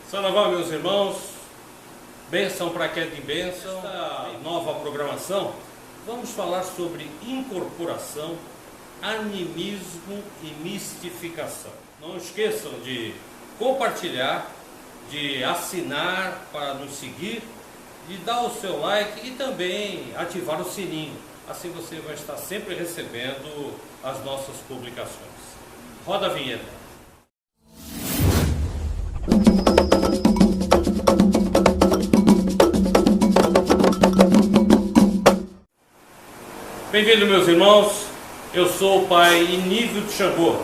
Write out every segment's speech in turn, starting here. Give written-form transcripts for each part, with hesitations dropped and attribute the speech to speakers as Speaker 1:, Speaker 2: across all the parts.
Speaker 1: Saravá, meus irmãos, bênção para quem é de bênção. Nesta nova programação, vamos falar sobre incorporação, animismo e mistificação. Não esqueçam de compartilhar, de assinar para nos seguir, de dar o seu like e também ativar o sininho. Assim você vai estar sempre recebendo as nossas publicações. Roda a vinheta. Bem-vindo, meus irmãos. Eu sou o Pai Início de Xangô,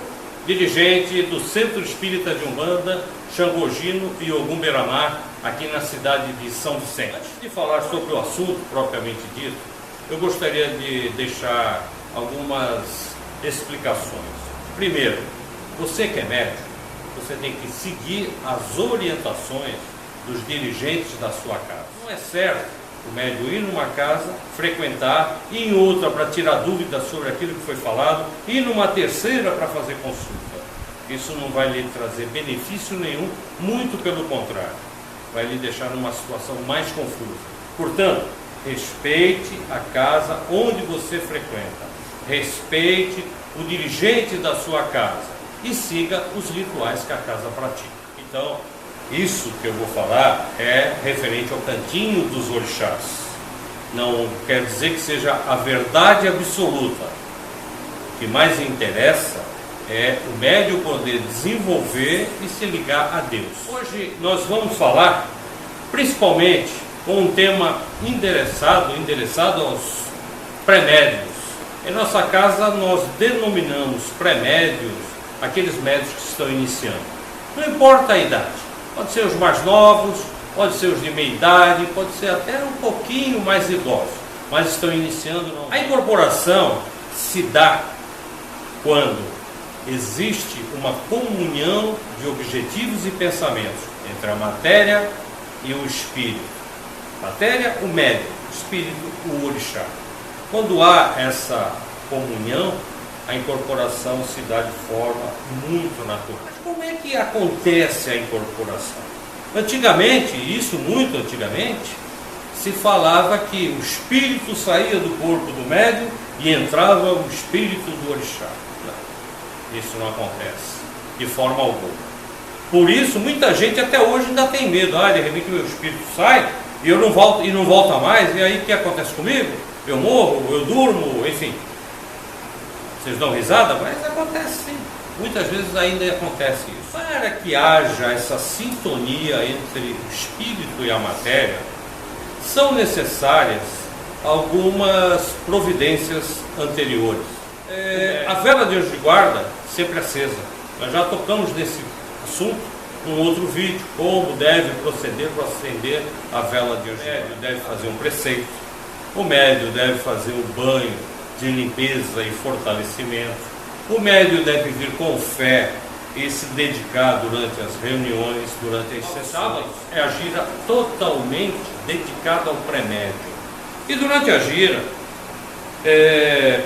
Speaker 1: dirigente do Centro Espírita de Umbanda, Xangogino e Ogum Beramar, aqui na cidade de São Vicente. Antes de falar sobre o assunto propriamente dito, eu gostaria de deixar algumas explicações. Primeiro, você que é médico, você tem que seguir as orientações dos dirigentes da sua casa. Não é certo o médium ir numa casa, frequentar, ir em outra para tirar dúvidas sobre aquilo que foi falado, e numa terceira para fazer consulta. Isso não vai lhe trazer benefício nenhum, muito pelo contrário. Vai lhe deixar numa situação mais confusa. Portanto, respeite a casa onde você frequenta. Respeite o dirigente da sua casa e siga os rituais que a casa pratica. Então, isso que eu vou falar é referente ao cantinho dos orixás. Não quer dizer que seja a verdade absoluta. O que mais interessa é o médium poder desenvolver e se ligar a Deus. Hoje nós vamos falar principalmente com um tema endereçado aos pré-médios. Em nossa casa nós denominamos pré-médios aqueles médios que estão iniciando. Não importa a idade. Pode ser os mais novos, pode ser os de meia idade, pode ser até um pouquinho mais idosos, mas estão iniciando. Não. A incorporação se dá quando existe uma comunhão de objetivos e pensamentos entre a matéria e o espírito. Matéria, o médium, espírito, o orixá. Quando há essa comunhão, a incorporação se dá de forma muito natural. Mas como é que acontece a incorporação? Antigamente, muito antigamente, se falava que o espírito saía do corpo do médium e entrava o espírito do orixá. Não, isso não acontece de forma alguma. Por isso, muita gente até hoje ainda tem medo. De repente meu espírito sai e eu não volto, e não volta mais, e aí o que acontece comigo? Eu morro, eu durmo, enfim. Vocês dão risada? Mas acontece sim. Muitas vezes ainda acontece isso. Para que haja essa sintonia entre o espírito e a matéria, são necessárias algumas providências anteriores. A vela de anjo de guarda sempre acesa. Nós já tocamos nesse assunto num outro vídeo, como deve proceder para acender a vela de anjo de guarda. O médium deve fazer um preceito, o médium deve fazer um banho de limpeza e fortalecimento. O médium deve vir com fé e se dedicar durante as reuniões, durante as sessões. É a gira totalmente dedicada ao pré-médium. E durante a gira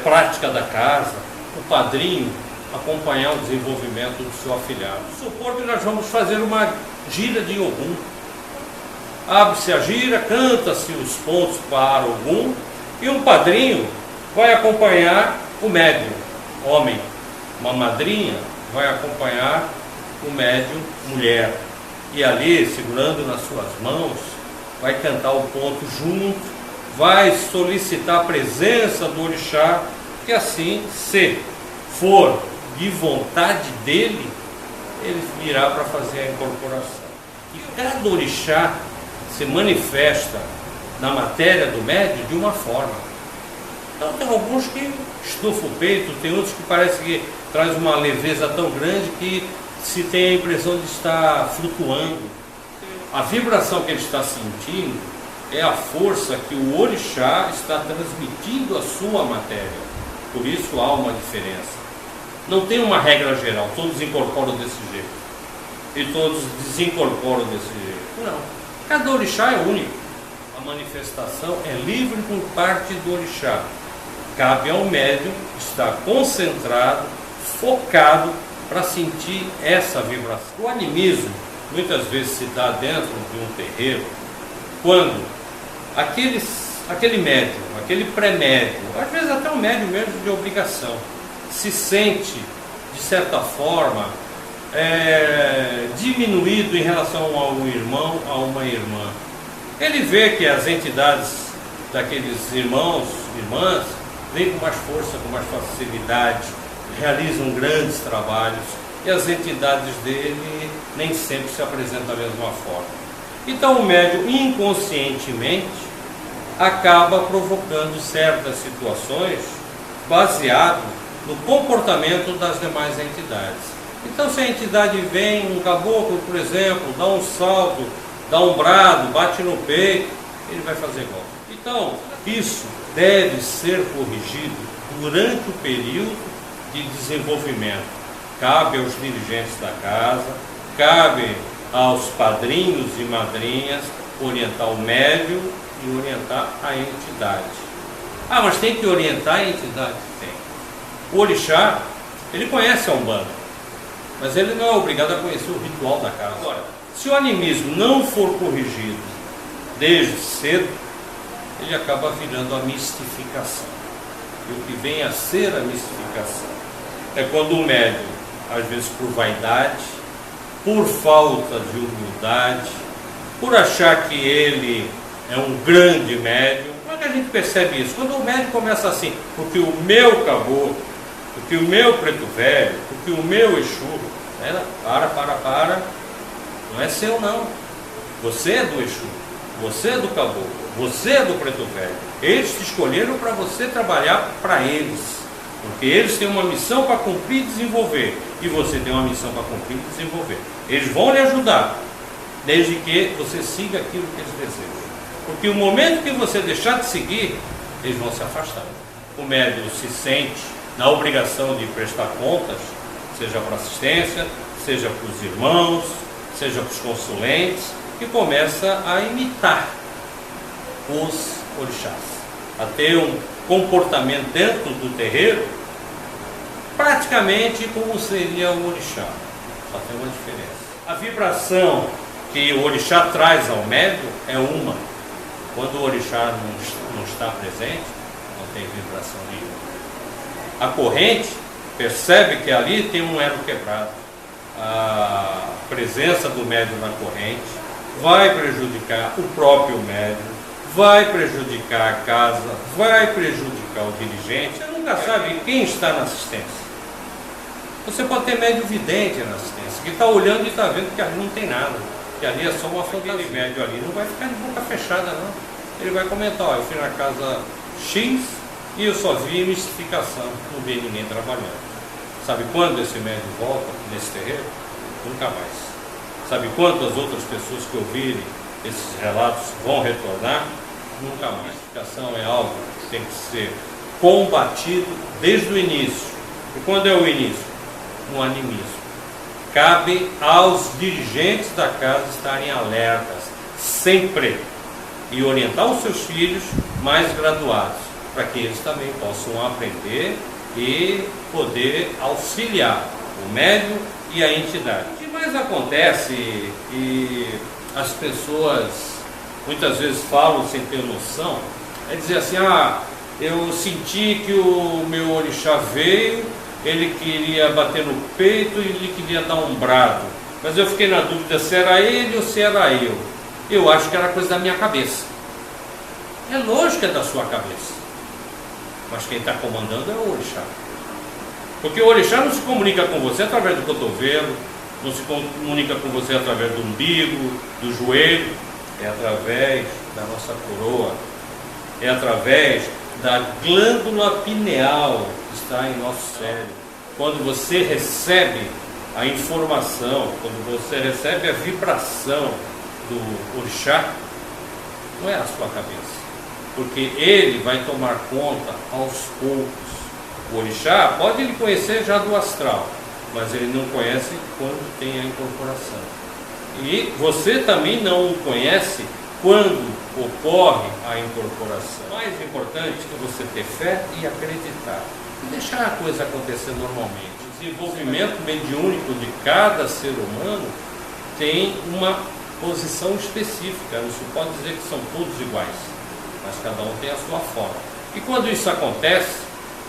Speaker 1: prática da casa, o padrinho acompanhar o desenvolvimento do seu afilhado. Supor que nós vamos fazer uma gira de Ogum. Abre-se a gira, canta-se os pontos para Ogum e um padrinho vai acompanhar o médium, homem. Uma madrinha vai acompanhar o médium, mulher. E ali, segurando nas suas mãos, vai cantar o ponto junto, vai solicitar a presença do orixá, que assim, se for de vontade dele, ele virá para fazer a incorporação. E cada orixá se manifesta na matéria do médium de uma forma. Então tem alguns que estufam o peito, tem outros que parece que traz uma leveza tão grande que se tem a impressão de estar flutuando. A vibração que ele está sentindo é a força que o orixá está transmitindo à sua matéria. Por isso há uma diferença. Não tem uma regra geral, todos incorporam desse jeito e todos desincorporam desse jeito. Não, cada orixá é único. A manifestação é livre por parte do orixá. Cabe ao médium estar concentrado, focado para sentir essa vibração. O animismo muitas vezes se dá dentro de um terreiro, quando aquele médium, aquele pré-médium, às vezes até um médium mesmo de obrigação, se sente, de certa forma, diminuído em relação a um irmão, a uma irmã. Ele vê que as entidades daqueles irmãos, irmãs, vêm com mais força, com mais facilidade, realizam grandes trabalhos, e as entidades dele nem sempre se apresentam da mesma forma. Então o médium inconscientemente acaba provocando certas situações baseado no comportamento das demais entidades. Então se a entidade vem, um caboclo, por exemplo, dá um salto, dá um brado, bate no peito, ele vai fazer igual. Então isso deve ser corrigido durante o período de desenvolvimento. Cabe aos dirigentes da casa, cabe aos padrinhos e madrinhas orientar o médium e orientar a entidade. Ah, mas tem que orientar a entidade? Tem. O orixá, ele conhece a Umbanda, mas ele não é obrigado a conhecer o ritual da casa. Agora, se o animismo não for corrigido desde cedo, ele acaba virando a mistificação. E o que vem a ser a mistificação é quando o médium, às vezes por vaidade, por falta de humildade, por achar que ele é um grande médium. Como é que a gente percebe isso? Quando o médium começa assim, porque o meu caboclo, porque o meu preto velho, porque o meu Exu, para, não é seu não. Você é do Exu, você é do caboclo, você é do preto velho. Eles te escolheram para você trabalhar para eles. Porque eles têm uma missão para cumprir e desenvolver. E você tem uma missão para cumprir e desenvolver. Eles vão lhe ajudar, desde que você siga aquilo que eles desejam. Porque o momento que você deixar de seguir, eles vão se afastar. O médium se sente na obrigação de prestar contas, seja para assistência, seja para os irmãos, seja para os consulentes, e começa a imitar os orixás, a ter um comportamento dentro do terreiro praticamente como seria o orixá. Só tem uma diferença. A vibração que o orixá traz ao médium é uma. Quando o orixá não está presente, não tem vibração nenhuma. A corrente percebe que ali tem um elo quebrado. A presença do médium na corrente vai prejudicar o próprio médium, vai prejudicar a casa, vai prejudicar o dirigente. Você nunca sabe quem está na assistência. Você pode ter médium vidente na assistência, que está olhando e está vendo que ali não tem nada, que ali é só uma fantasia. Aquele médium ali não vai ficar de boca fechada, não. Ele vai comentar, eu fui na casa X e eu só vi mistificação, não vi ninguém trabalhando. Sabe quando esse médium volta nesse terreiro? Nunca mais. Sabe quantas outras pessoas que ouvirem esses relatos vão retornar? Nunca mais. A mistificação é algo que tem que ser combatido desde o início. E quando é o início? No animismo. Cabe aos dirigentes da casa estarem alertas, sempre, e orientar os seus filhos mais graduados, para que eles também possam aprender e poder auxiliar o médium e a entidade. O que mais acontece, e as pessoas muitas vezes falam sem ter noção, é dizer assim, eu senti que o meu orixá veio, ele queria bater no peito e ele queria dar um brado, mas eu fiquei na dúvida se era ele ou se era eu. Eu acho que era coisa da minha cabeça. É lógico que é da sua cabeça, mas quem está comandando é o orixá. Porque o orixá não se comunica com você através do cotovelo, não se comunica com você através do umbigo, do joelho, é através da nossa coroa, é através da glândula pineal que está em nosso cérebro. Quando você recebe a informação, quando você recebe a vibração do orixá, não é a sua cabeça, porque ele vai tomar conta aos poucos. O orixá pode lhe conhecer já do astral, mas ele não conhece quando tem a incorporação. E você também não o conhece quando ocorre a incorporação. O mais importante é você ter fé e acreditar, e deixar a coisa acontecer normalmente. O desenvolvimento mediúnico de cada ser humano tem uma posição específica, não se pode dizer que são todos iguais, mas cada um tem a sua forma. E quando isso acontece,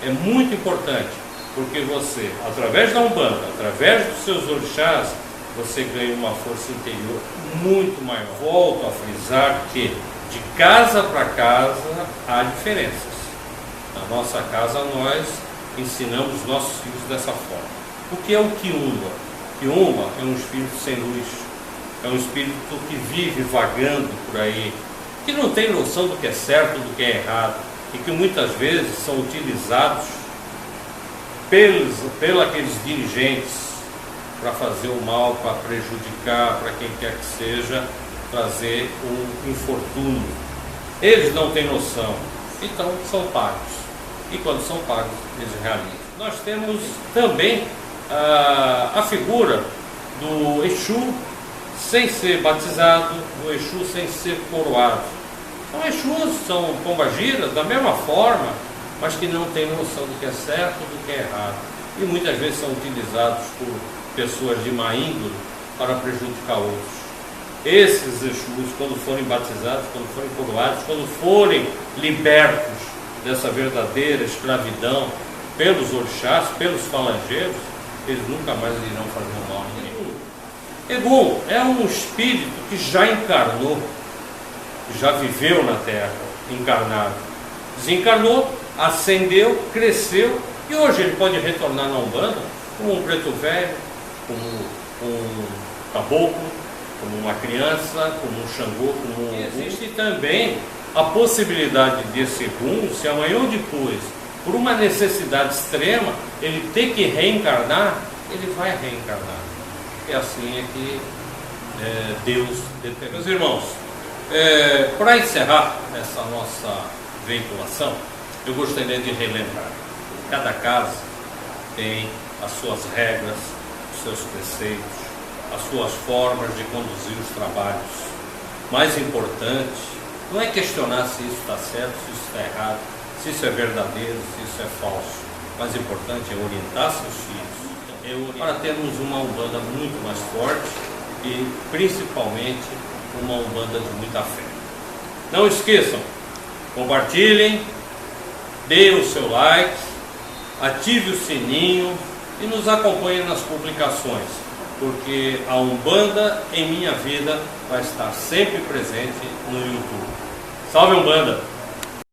Speaker 1: é muito importante, porque você, através da Umbanda, através dos seus orixás, você ganha uma força interior muito maior. Volto a frisar que de casa para casa há diferenças. Na nossa casa nós ensinamos nossos filhos dessa forma. O que é o Quiumba? Quiumba é um espírito sem luz, é um espírito que vive vagando por aí, que não tem noção do que é certo, do que é errado, e que muitas vezes são utilizados pelos aqueles dirigentes para fazer o mal, para prejudicar, para quem quer que seja, trazer um infortúnio. Eles não têm noção, então são pagos. E quando são pagos, eles realizam. Nós temos também a figura do Exu sem ser batizado, do Exu sem ser coroado. Então, Exus são pombagiras da mesma forma, mas que não têm noção do que é certo e do que é errado. E muitas vezes são utilizados por pessoas de má índole para prejudicar outros. Esses Exus, quando forem batizados, quando forem coroados, quando forem libertos dessa verdadeira escravidão pelos orixás, pelos falangeiros, eles nunca mais irão fazer um mal a ninguém. Egum é um espírito que já encarnou, já viveu na Terra, encarnado. Desencarnou, ascendeu, cresceu, e hoje ele pode retornar na Umbanda como um preto velho, como um caboclo, como uma criança, como um Xangô, como um... Existe também a possibilidade desse Egum, se amanhã ou depois, por uma necessidade extrema, ele ter que reencarnar, ele vai reencarnar. E assim é que Deus determina. Meus irmãos, para encerrar essa nossa veiculação, eu gostaria de relembrar: cada casa tem as suas regras, os seus preceitos, as suas formas de conduzir os trabalhos. Mais importante não é questionar se isso está certo, se isso está errado, se isso é verdadeiro, se isso é falso. Mais importante é orientar seus filhos para termos uma Umbanda muito mais forte e principalmente uma Umbanda de muita fé. Não esqueçam, compartilhem, deem o seu like, ative o sininho e nos acompanhem nas publicações, porque a Umbanda em minha vida vai estar sempre presente no YouTube. Salve Umbanda!